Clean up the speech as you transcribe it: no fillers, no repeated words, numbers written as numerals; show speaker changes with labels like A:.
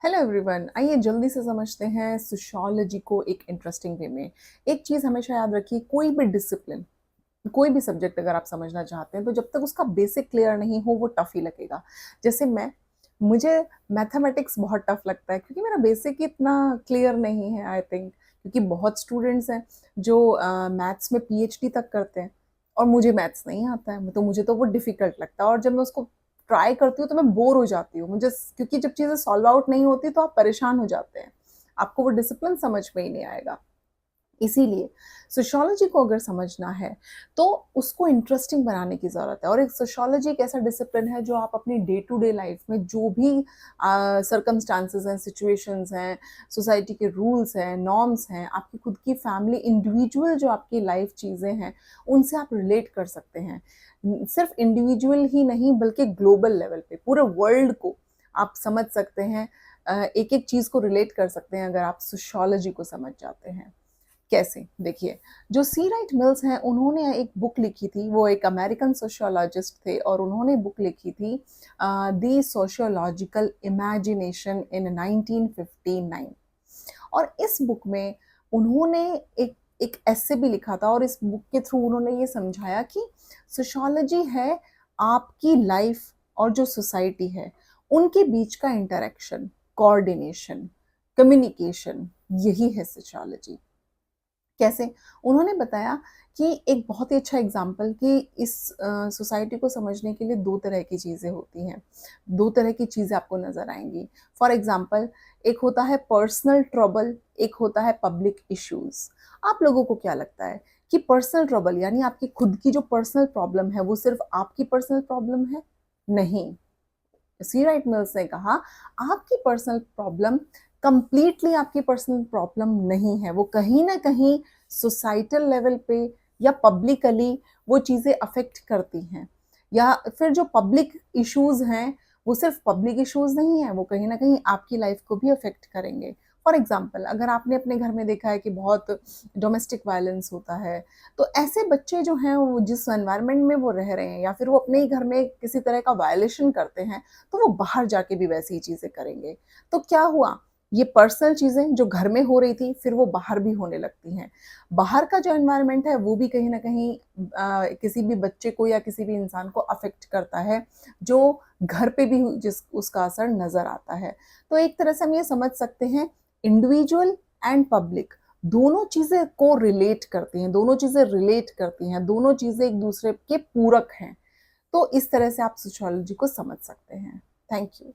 A: Hello everyone, आइए जल्दी से समझते हैं सोशियोलॉजी को एक इंटरेस्टिंग वे में। एक चीज़ हमेशा याद रखिए, कोई भी डिसिप्लिन, कोई भी सब्जेक्ट अगर आप समझना चाहते हैं तो जब तक उसका बेसिक क्लियर नहीं हो वो टफ ही लगेगा। जैसे मुझे मैथमेटिक्स बहुत टफ लगता है क्योंकि मेरा बेसिक ही इतना क्लियर नहीं है आई थिंक। क्योंकि बहुत स्टूडेंट्स हैं जो मैथ्स में पीएचडी तक करते हैं और मुझे मैथ्स नहीं आता है, तो मुझे तो वो डिफिकल्ट लगता है और जब मैं उसको ट्राई करती हूँ तो मैं बोर हो जाती हूँ मुझे, क्योंकि जब चीज़ें सॉल्व आउट नहीं होती तो आप परेशान हो जाते हैं, आपको वो डिसिप्लिन समझ में ही नहीं आएगा। इसीलिए सोशियोलॉजी को अगर समझना है तो उसको इंटरेस्टिंग बनाने की ज़रूरत है। और एक सोशियोलॉजी एक ऐसा डिसिप्लिन है जो आप अपनी डे टू डे लाइफ में जो भी सर्कमस्टांसेस हैं, सिचुएशंस हैं, सोसाइटी के रूल्स हैं, नॉर्म्स हैं, आपकी खुद की फैमिली, इंडिविजुअल जो आपकी लाइफ चीज़ें हैं, उनसे आप रिलेट कर सकते हैं। सिर्फ इंडिविजुअल ही नहीं बल्कि ग्लोबल लेवल पे पूरे वर्ल्ड को आप समझ सकते हैं। एक एक चीज़ को रिलेट कर सकते हैं अगर आप सोशियोलॉजी को समझ जाते हैं। कैसे? देखिए, जो सी राइट मिल्स हैं, उन्होंने एक बुक लिखी थी, वो एक अमेरिकन सोशियोलॉजिस्ट थे और उन्होंने बुक लिखी थी द सोशियोलॉजिकल इमेजिनेशन इन 1959। और इस बुक में उन्होंने एक एक एस्से भी लिखा था और इस बुक के थ्रू उन्होंने ये समझाया कि सोशियोलॉजी है आपकी लाइफ और जो सोसाइटी है, उनके बीच का इंटरैक्शन, कोऑर्डिनेशन, कम्युनिकेशन, यही है सोशियोलॉजी। कैसे? उन्होंने बताया कि एक बहुत ही अच्छा एग्ज़ाम्पल कि इस सोसाइटी को समझने के लिए 2 तरह की चीज़ें होती हैं, 2 तरह की चीज़ें आपको नज़र आएँगी। फॉर एग्ज़ाम्पल, एक होता है पर्सनल ट्रबल, एक होता है पब्लिक इश्यूज़। आप लोगों को क्या लगता है कि पर्सनल ट्रबल यानी आपकी खुद की जो पर्सनल प्रॉब्लम है, वो सिर्फ़ आपकी पर्सनल प्रॉब्लम है? नहीं। सी राइट मिल्स ने कहा आपकी पर्सनल प्रॉब्लम कंप्लीटली आपकी पर्सनल प्रॉब्लम नहीं है, वो कहीं ना कहीं सोसाइटल लेवल पे या पब्लिकली वो चीज़ें अफेक्ट करती हैं। या फिर जो पब्लिक इश्यूज हैं वो सिर्फ पब्लिक इश्यूज नहीं है, वो कहीं ना कहीं आपकी लाइफ को भी अफेक्ट करेंगे। फॉर एग्जाम्पल, अगर आपने अपने घर में देखा है कि बहुत डोमेस्टिक वायलेंस होता है, तो ऐसे बच्चे जो हैं वो जिस एनवायरनमेंट में वो रह रहे हैं या फिर वो अपने ही घर में किसी तरह का वायलेशन करते हैं, तो वो बाहर जाके भी वैसी ही चीज़ें करेंगे। तो क्या हुआ? ये पर्सनल चीज़ें जो घर में हो रही थी, फिर वो बाहर भी होने लगती हैं। बाहर का जो एनवायरनमेंट है, वो भी कहीं न कहीं किसी भी बच्चे को या किसी भी इंसान को अफ़ेक्ट करता है, जो घर पे भी जिस उसका असर नज़र आता है। तो एक तरह से हम ये समझ सकते हैं, इंडिविजुअल एंड पब्लिक दोनों चीज़ें को रिलेट करती हैं, दोनों चीज़ें रिलेट करती हैं, दोनों चीज़ें एक-दूसरे के पूरक हैं। तो इस तरह से आप सोशियोलॉजी को समझ सकते हैं। Thank you.